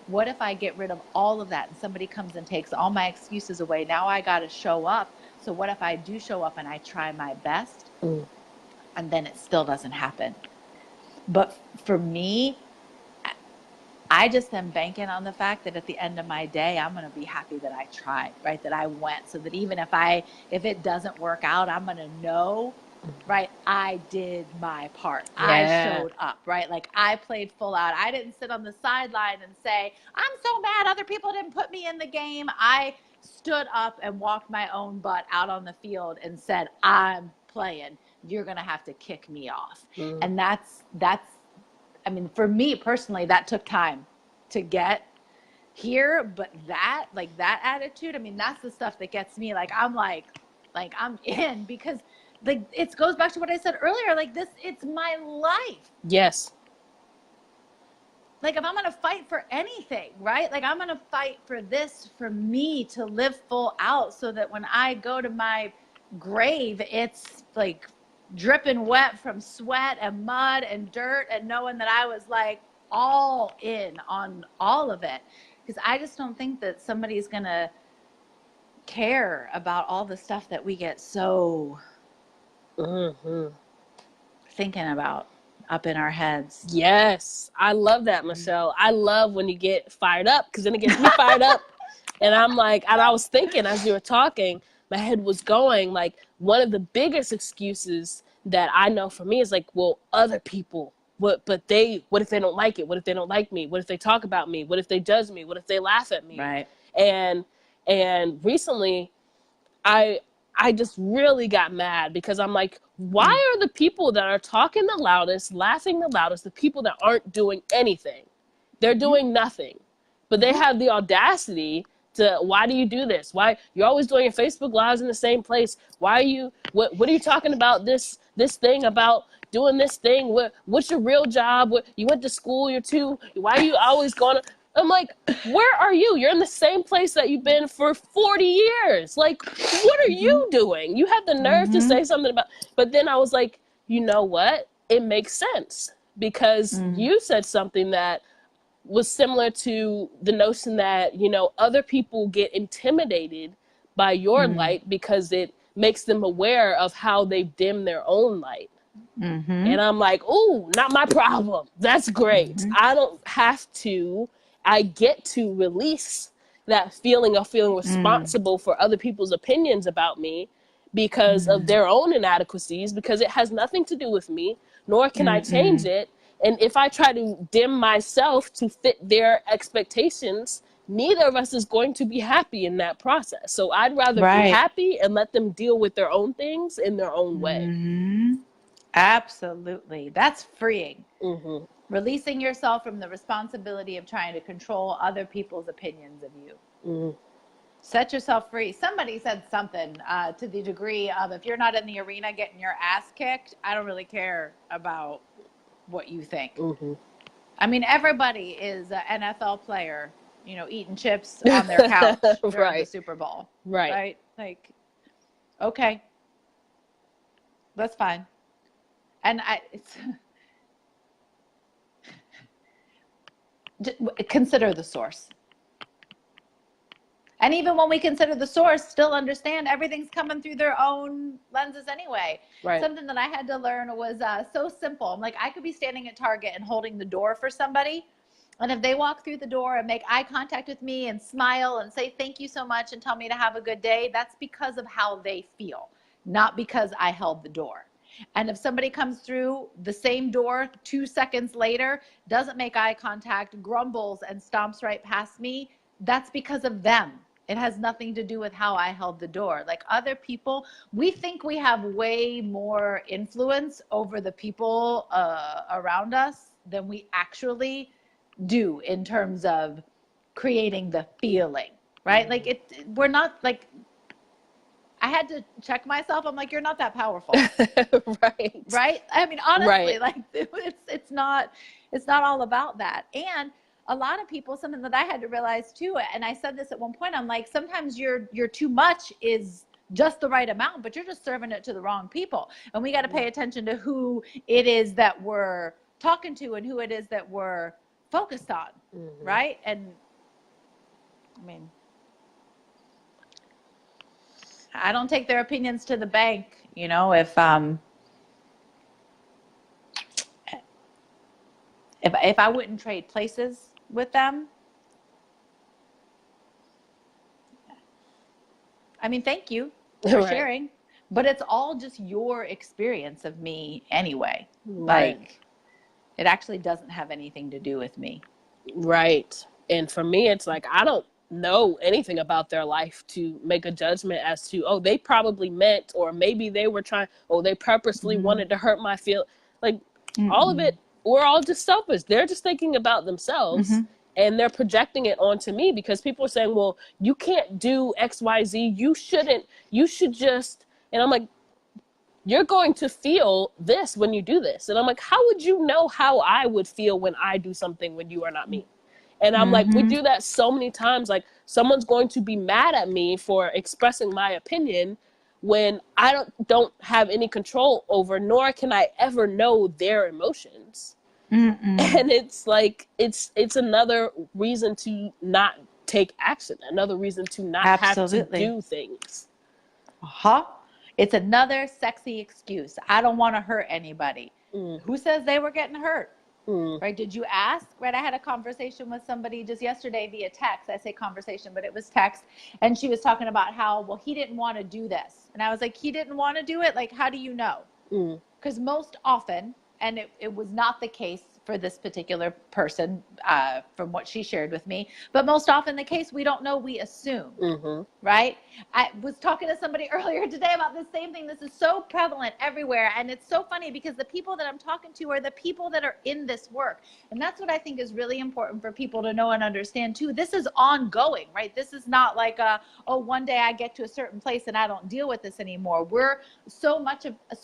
What if I get rid of all of that and somebody comes and takes all my excuses away? Now I got to show up. So what if I do show up and I try my best and then it still doesn't happen? But for me, I just am banking on the fact that at the end of my day, I'm going to be happy that I tried, right? That I went, so that even if it doesn't work out, I'm going to know, right? I did my part. Yeah. I showed up, right? Like I played full out. I didn't sit on the sideline and say, I'm so mad other people didn't put me in the game. I stood up and walked my own butt out on the field and said, I'm playing. You're going to have to kick me off. And that's, I mean, for me personally, that took time to get here, but that attitude, I mean, that's the stuff that gets me. Like, I'm in, because like, it goes back to what I said earlier, like it's my life. Yes. Like if I'm going to fight for anything, right? Like I'm going to fight for this, for me to live full out, so that when I go to my grave, it's like dripping wet from sweat and mud and dirt, and knowing that I was like all in on all of it. Because I just don't think that somebody's going to care about all the stuff that we get so thinking about up in our heads. Yes. I love that, Michelle. I love when you get fired up, because then it gets me fired up. And I'm like, and I was thinking as you were talking, my head was going, like, one of the biggest excuses that I know for me is like, well, other people, what if they don't like it? What if they don't like me? What if they talk about me? What if they judge me? What if they laugh at me? Right. And recently I just really got mad, because I'm like, why are the people that are talking the loudest, laughing the loudest, the people that aren't doing anything? They're doing nothing, but they have the audacity to, why do you do this? Why you're always doing your Facebook lives in the same place? Why are you, what are you talking about this thing about doing this thing? What's your real job? You went to school, why are you always going to, I'm like, where are you? You're in the same place that you've been for 40 years. Like, what are you doing? You have the nerve to say something about, but then I was like, you know what? It makes sense, because you said something that was similar to the notion that, other people get intimidated by your light because it makes them aware of how they've dimmed their own light. And I'm like, oh, not my problem. That's great. I don't have to. I get to release that feeling of feeling responsible for other people's opinions about me because of their own inadequacies, because it has nothing to do with me, nor can I change it. And if I try to dim myself to fit their expectations, neither of us is going to be happy in that process. So I'd rather be happy and let them deal with their own things in their own way. Absolutely. That's freeing. Releasing yourself from the responsibility of trying to control other people's opinions of you. Set yourself free. Somebody said something to the degree of, if you're not in the arena getting your ass kicked, I don't really care about what you think. I mean, everybody is an NFL player, eating chips on their couch during the Super Bowl. Right? Like, okay, that's fine. And consider the source. And even when we consider the source, still understand everything's coming through their own lenses anyway. Something that I had to learn was so simple. I'm like, I could be standing at Target and holding the door for somebody. And if they walk through the door and make eye contact with me and smile and say thank you so much and tell me to have a good day, that's because of how they feel, not because I held the door. And if somebody comes through the same door 2 seconds later, doesn't make eye contact, grumbles, and stomps right past me, that's because of them. It has nothing to do with how I held the door. Like, other people, we think we have way more influence over the people around us than we actually do in terms of creating the feeling, right? Like, we're not, like, I had to check myself. I'm like, you're not that powerful. Right? I mean, honestly, like, it's not all about that. And a lot of people, something that I had to realize too, and I said this at one point, I'm like, sometimes your too much is just the right amount, but you're just serving it to the wrong people. And we got to pay attention to who it is that we're talking to and who it is that we're focused on, right? And I mean, I don't take their opinions to the bank, you know, if I wouldn't trade places with them. I mean, thank you for Right. sharing, but it's all just your experience of me anyway. Right. Like, it actually doesn't have anything to do with me. Right. And for me, it's like, I don't know anything about their life to make a judgment as to, oh, they probably meant, or maybe they were trying, oh, they purposely wanted to hurt my feel. Like, all of it, we're all just selfish. They're just thinking about themselves. And they're projecting it onto me because people are saying, well, you can't do XYZ. You shouldn't. You should just. And I'm like, you're going to feel this when you do this. And I'm like, how would you know how I would feel when I do something when you are not me? And I'm like, we do that so many times. Like, someone's going to be mad at me for expressing my opinion when I don't have any control over, nor can I ever know their emotions. And it's like, it's another reason to not take action, another reason to not have to do things. It's another sexy excuse. I don't want to hurt anybody. Who says they were getting hurt? Right? Did you ask? Right? I had a conversation with somebody just yesterday via text. I say conversation, but it was text. And she was talking about how, well, he didn't want to do this. And I was like, he didn't want to do it? Like, how do you know? Because most often, and it was not the case for this particular person from what she shared with me, but most often the case, we don't know, we assume, right? I was talking to somebody earlier today about this same thing. This is so prevalent everywhere. And it's so funny because the people that I'm talking to are the people that are in this work. And that's what I think is really important for people to know and understand too. This is ongoing, right? This is not like, oh, one day I get to a certain place and I don't deal with this anymore. We're so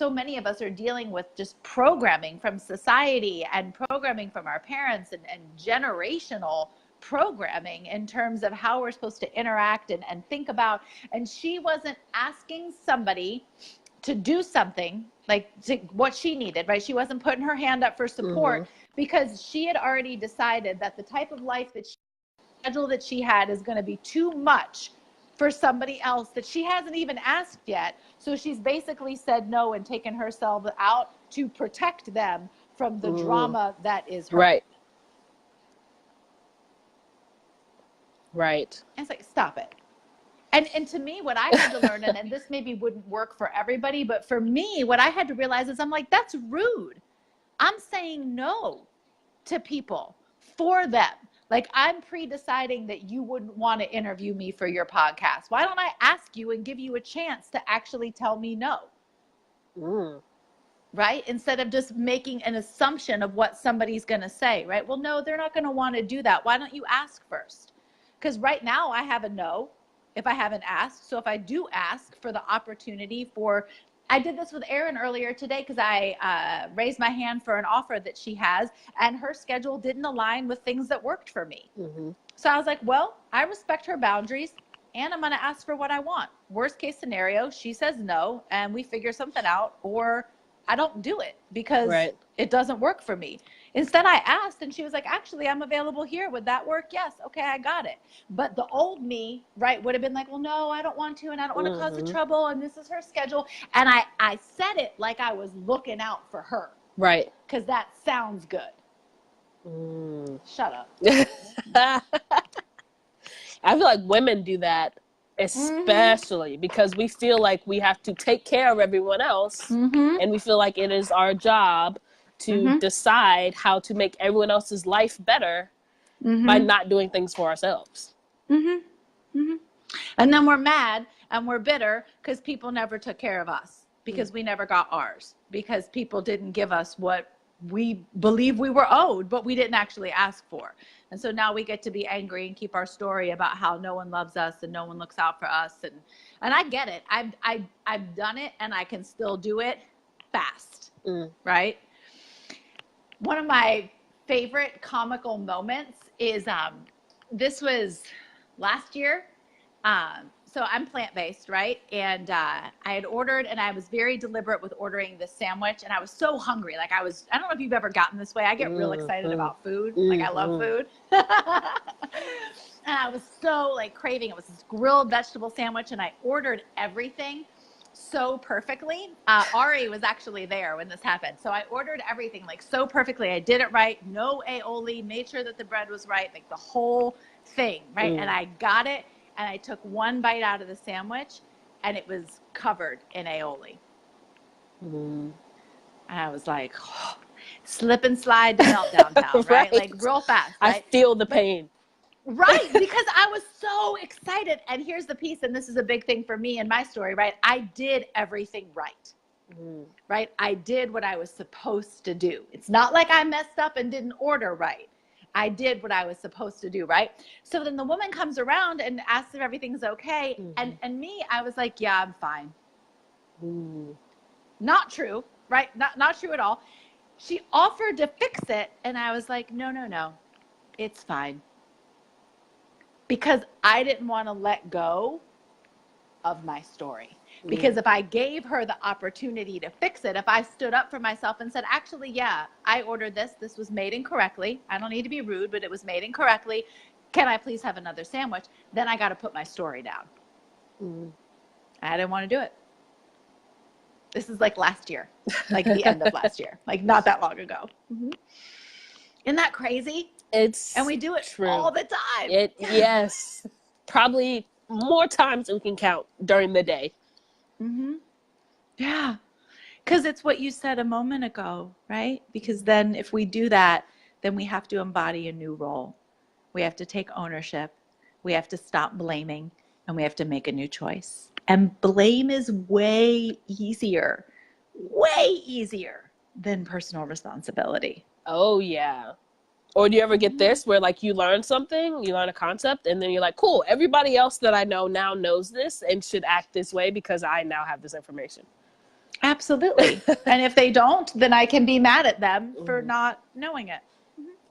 many of us are dealing with just programming from society and programming from our parents and generational programming in terms of how we're supposed to interact and think about. And she wasn't asking somebody to do something like what she needed, right? She wasn't putting her hand up for support because she had already decided that the type of life that schedule that she had is going to be too much for somebody else that she hasn't even asked yet. So she's basically said no and taken herself out to protect them from the drama that is her. Right. Right. And it's like, stop it. And to me, what I had to learn, and this maybe wouldn't work for everybody, but for me, what I had to realize is I'm like, that's rude. I'm saying no to people for them. Like, I'm pre-deciding that you wouldn't want to interview me for your podcast. Why don't I ask you and give you a chance to actually tell me no? Right? Instead of just making an assumption of what somebody's going to say, right? Well, no, they're not going to want to do that. Why don't you ask first? Because right now I have a no if I haven't asked. So if I do ask for the opportunity for, I did this with Erin earlier today because I raised my hand for an offer that she has and her schedule didn't align with things that worked for me. So I was like, well, I respect her boundaries and I'm going to ask for what I want. Worst case scenario, she says no and we figure something out, or I don't do it because it doesn't work for me. Instead, I asked and she was like, actually, I'm available here. Would that work? Yes. Okay, I got it. But the old me, right, would have been like, well, no, I don't want to, and I don't want to cause the trouble, and this is her schedule. And I said it like I was looking out for her. Right. Because that sounds good. Shut up. I feel like women do that, especially because we feel like we have to take care of everyone else, and we feel like it is our job to decide how to make everyone else's life better by not doing things for ourselves. And then we're mad and we're bitter because people never took care of us, because we never got ours, because people didn't give us what we believe we were owed, but we didn't actually ask for. And so now we get to be angry and keep our story about how no one loves us and no one looks out for us. And I get it. I've done it and I can still do it fast, right? One of my favorite comical moments is this was last year. so I'm plant-based, right? And I had ordered, and I was very deliberate with ordering this sandwich, and I was so hungry. Like I don't know if you've ever gotten this way. I get real excited about food. Like I love food. And I was so like craving. It was this grilled vegetable sandwich, and I ordered everything so perfectly. Ari was actually there when this happened. So I ordered everything like so perfectly. I did it right. No aioli, made sure that the bread was right, like the whole thing, right? And I got it, and I took one bite out of the sandwich, and it was covered in aioli. And I was like, oh, slip and slide to meltdown town, right? Like real fast. Right? I feel the pain. Right, because I was so excited. And here's the piece, and this is a big thing for me in my story, right? I did everything right, right? I did what I was supposed to do. It's not like I messed up and didn't order right. I did what I was supposed to do, right? So then the woman comes around and asks if everything's okay. And me, I was like, yeah, I'm fine. Not true, right? Not true at all. She offered to fix it, and I was like, no, it's fine. Because I didn't want to let go of my story. Because if I gave her the opportunity to fix it, if I stood up for myself and said, actually, yeah, I ordered this. This was made incorrectly. I don't need to be rude, but it was made incorrectly. Can I please have another sandwich? Then I got to put my story down. I didn't want to do it. This is like last year, like the end of last year, like not that long ago. Isn't that crazy? And we do it all the time. Yes. Probably more times than we can count during the day. Yeah. Because it's what you said a moment ago, right? Because then if we do that, then we have to embody a new role. We have to take ownership. We have to stop blaming, and we have to make a new choice. And blame is way easier than personal responsibility. Oh, yeah. Or do you ever get this where like you learn something, you learn a concept, and then you're like, cool, everybody else that I know now knows this and should act this way because I now have this information. Absolutely. And if they don't, then I can be mad at them for not knowing it.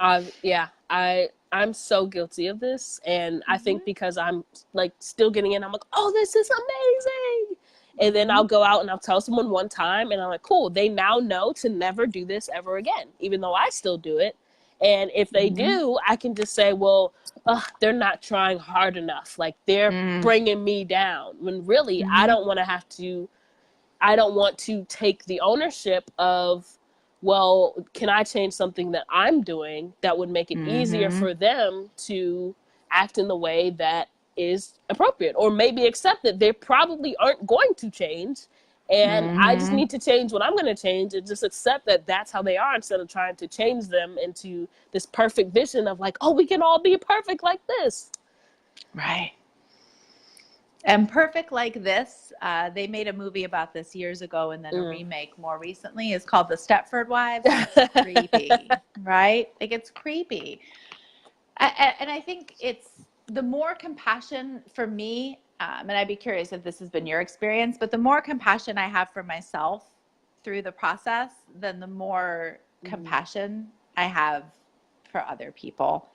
I'm so guilty of this. And I think because I'm like still getting in, I'm like, oh, this is amazing. And then I'll go out and I'll tell someone one time and I'm like, cool, they now know to never do this ever again, even though I still do it. And if they do, I can just say, well, they're not trying hard enough. Like they're bringing me down when really I don't want to take the ownership of, well, can I change something that I'm doing that would make it easier for them to act in the way that is appropriate, or maybe accept that they probably aren't going to change. And I just need to change what I'm going to change and just accept that that's how they are instead of trying to change them into this perfect vision of like, oh, we can all be perfect like this. Right. And perfect like this, they made a movie about this years ago, and then a remake more recently is called The Stepford Wives. It's creepy, right? Like it's creepy. And I think it's the more compassion for me, and I'd be curious if this has been your experience, but the more compassion I have for myself through the process, then the more compassion I have for other people.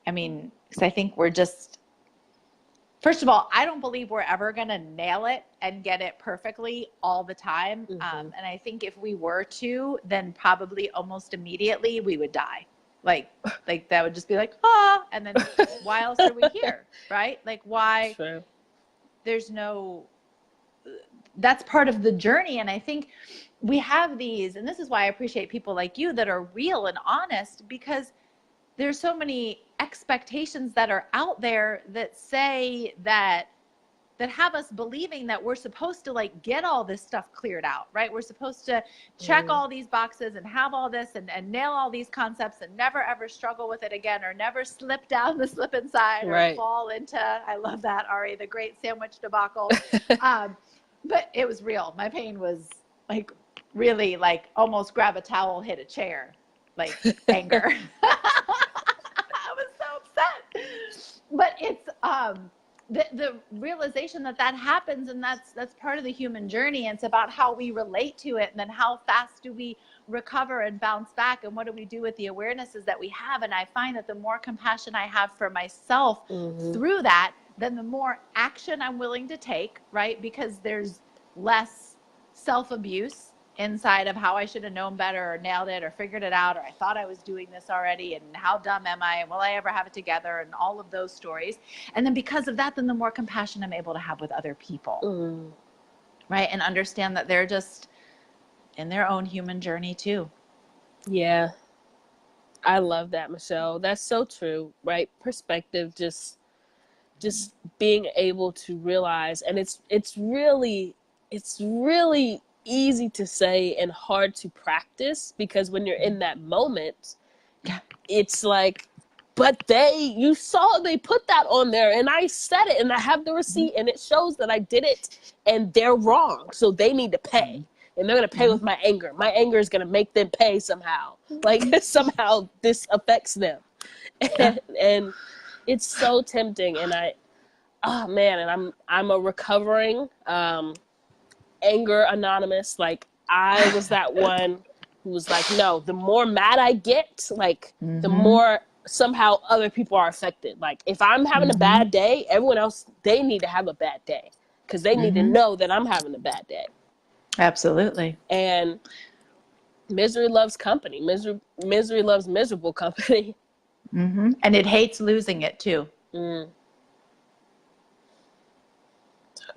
I mean, because I think we're just, first of all, I don't believe we're ever going to nail it and get it perfectly all the time. And I think if we were to, then probably almost immediately we would die. Like that would just be like, and then why else are we here? Right? Like why? True. There's no, that's part of the journey. And I think we have these, and this is why I appreciate people like you that are real and honest, because there's so many expectations that are out there that say that have us believing that we're supposed to like get all this stuff cleared out, right? We're supposed to check all these boxes and have all this and nail all these concepts and never ever struggle with it again, or never slip down the slip and slide or fall into, I love that, Ari, the great sandwich debacle. But it was real. My pain was like really like almost grab a towel, hit a chair, like anger. I was so upset. But it's, the realization that happens, and that's part of the human journey. And it's about how we relate to it, and then how fast do we recover and bounce back, and what do we do with the awarenesses that we have. And I find that the more compassion I have for myself through that, then the more action I'm willing to take, right? Because there's less self-abuse inside of how I should have known better or nailed it or figured it out, or I thought I was doing this already, and how dumb am I, and will I ever have it together, and all of those stories. And then because of that, then the more compassion I'm able to have with other people, right? And understand that they're just in their own human journey too. Yeah. I love that, Michelle. That's so true, right? Perspective, just being able to realize, and it's really easy to say and hard to practice, because when you're in that moment, it's like, but you saw they put that on there, and I said it, and I have the receipt, and it shows that I did it, and they're wrong, so they need to pay. And they're going to pay with my anger. My anger is going to make them pay somehow. Like, somehow this affects them. And it's so tempting. And I'm a recovering anger anonymous. Like, I was that one who was like, no, the more mad I get, like, the more somehow other people are affected. Like, if I'm having a bad day, everyone else, they need to have a bad day, because they need to know that I'm having a bad day. Absolutely. And misery loves company. Misery loves miserable company. And it hates losing it too.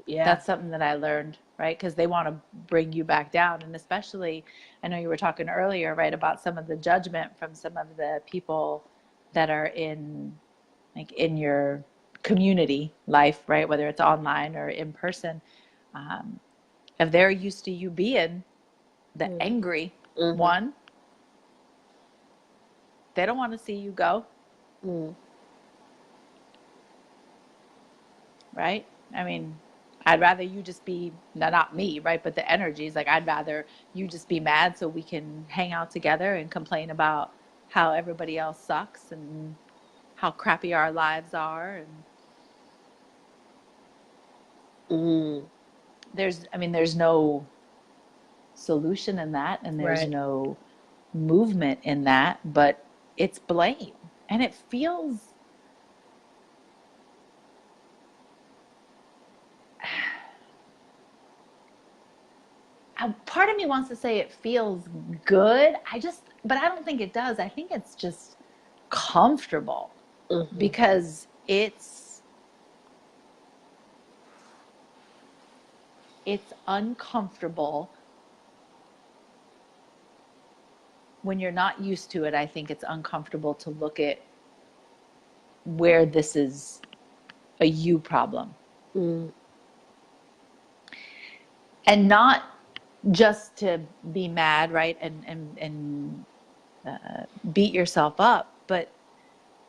Yeah. That's something that I learned, right? Because they want to bring you back down. And especially, I know you were talking earlier, right, about some of the judgment from some of the people that are in your community life, right? Whether it's online or in person. If they're used to you being the angry one, they don't want to see you go. Right? I mean, I'd rather you just be, not me, right? But the energies, like, I'd rather you just be mad so we can hang out together and complain about how everybody else sucks and how crappy our lives are. And there's no solution in that, and there's no movement in that, but it's blame. And it feels, part of me wants to say it feels good. But I don't think it does. I think it's just comfortable, because it's uncomfortable when you're not used to it. I think it's uncomfortable to look at where this is a you problem. And not just to be mad, right? And beat yourself up, but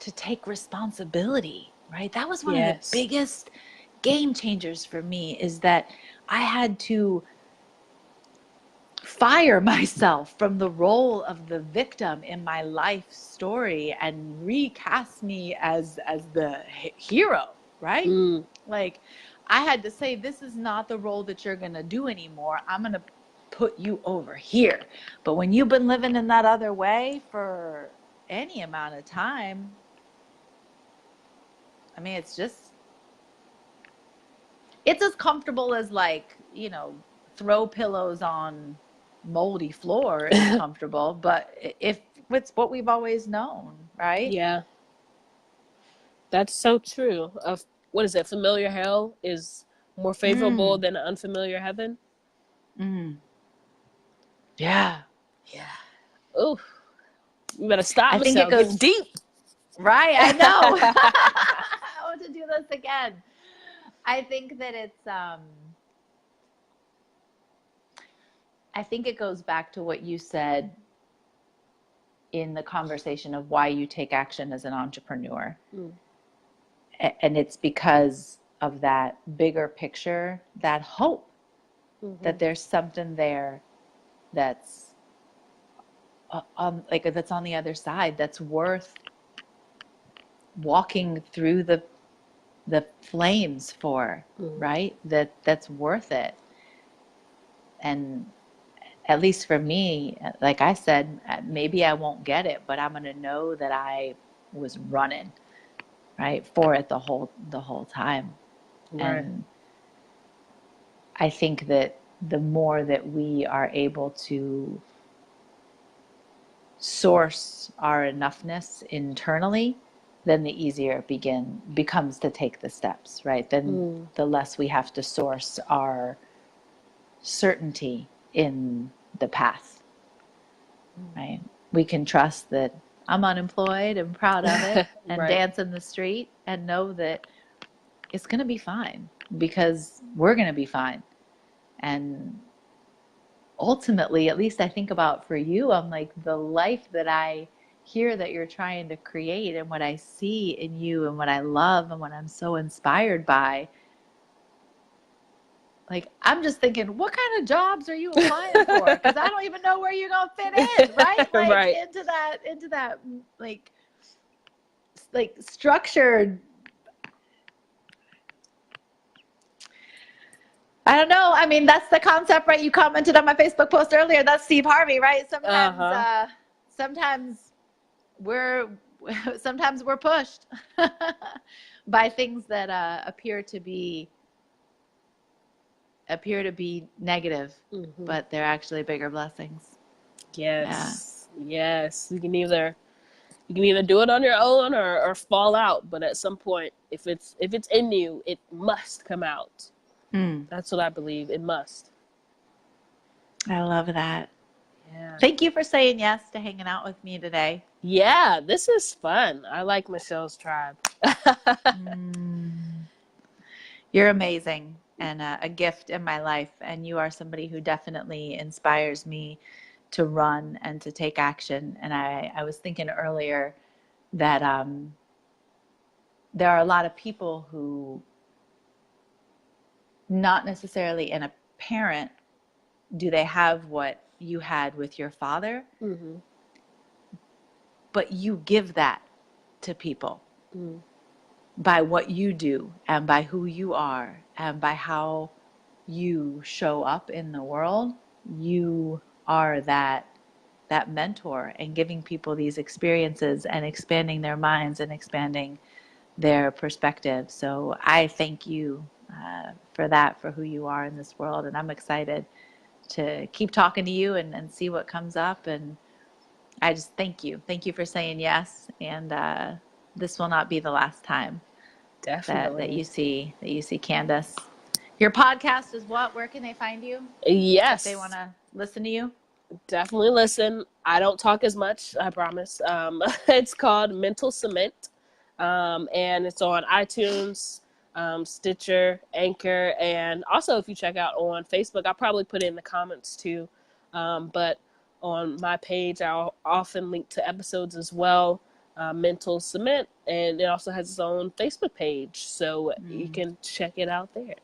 to take responsibility, right? That was one of the biggest game changers for me, is that I had to fire myself from the role of the victim in my life story and recast me as the hero, right? Like, I had to say, this is not the role that you're going to do anymore. I'm going to put you over here. But when you've been living in that other way for any amount of time, I mean, it's as comfortable as, like, throw pillows on moldy floor is comfortable, but if it's what we've always known, right? Yeah. That's so true. What is it? Familiar hell is more favorable than an unfamiliar heaven. Yeah. Ooh, you better stop. I think it goes deep. Right, I know. I want to do this again. I think that it's I think it goes back to what you said in the conversation of why you take action as an entrepreneur. And it's because of that bigger picture, that hope that there's something there that's that's on the other side, that's worth walking through the flames for, right? That's worth it. And at least for me, like I said, maybe I won't get it, but I'm going to know that I was running. right, for it the whole time. Right. And I think that the more that we are able to source our enoughness internally, then the easier it becomes to take the steps, right? Then the less we have to source our certainty in the path, right? We can trust that I'm unemployed and proud of it and Right. dance in the street and know that it's going to be fine because we're going to be fine. And ultimately, at least I think about for you, I'm like, the life that I hear that you're trying to create and what I see in you and what I love and what I'm so inspired by, like, I'm just thinking, what kind of jobs are you applying for? Because I don't even know where you're gonna fit in, right? Like Right. into that like structured. I don't know. I mean, that's the concept, right? You commented on my Facebook post earlier. That's Steve Harvey, right? Sometimes we're pushed by things that appear to be negative, but they're actually bigger blessings. Yes. Yeah. Yes. You can either do it on your own or fall out, but at some point, if it's in you, it must come out. That's what I believe. It must. I love that. Yeah. Thank you for saying yes to hanging out with me today. Yeah, this is fun. I like Michelle's tribe. You're amazing and a gift in my life. And you are somebody who definitely inspires me to run and to take action. And I was thinking earlier that there are a lot of people who, not necessarily in a parent, do they have what you had with your father, but you give that to people by what you do and by who you are and by how you show up in the world. You are that mentor and giving people these experiences and expanding their minds and expanding their perspective. So I thank you for that, for who you are in this world. And I'm excited to keep talking to you and see what comes up. And I just thank you. Thank you for saying yes. And this will not be the last time that you see Candace. Your podcast is what? Where can they find you? Yes. If they want to listen to you? Definitely listen. I don't talk as much, I promise. It's called Mental Cement, and it's on iTunes, Stitcher, Anchor, and also if you check out on Facebook, I'll probably put it in the comments too. But on my page, I'll often link to episodes as well. Mental Cement, and it also has its own Facebook page, so you can check it out there.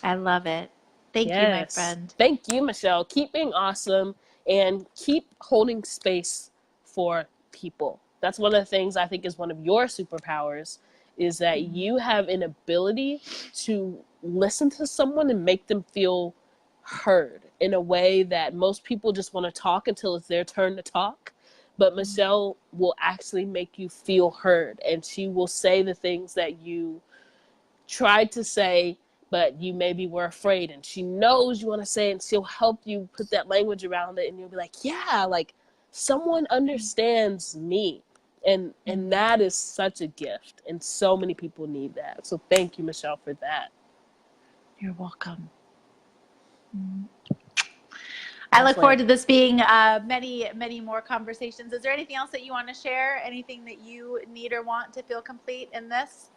I love it. Thank you, my friend. Thank you, Michelle. Keep being awesome and keep holding space for people. That's one of the things I think is one of your superpowers, is that you have an ability to listen to someone and make them feel heard in a way that most people just want to talk until it's their turn to talk. But Michelle will actually make you feel heard, and she will say the things that you tried to say, but you maybe were afraid, and she knows you want to say it, and she'll help you put that language around it, and you'll be like, yeah, like someone understands me. And that is such a gift, and so many people need that. So thank you, Michelle, for that. You're welcome. I look forward to this being many, many more conversations. Is there anything else that you want to share? Anything that you need or want to feel complete in this?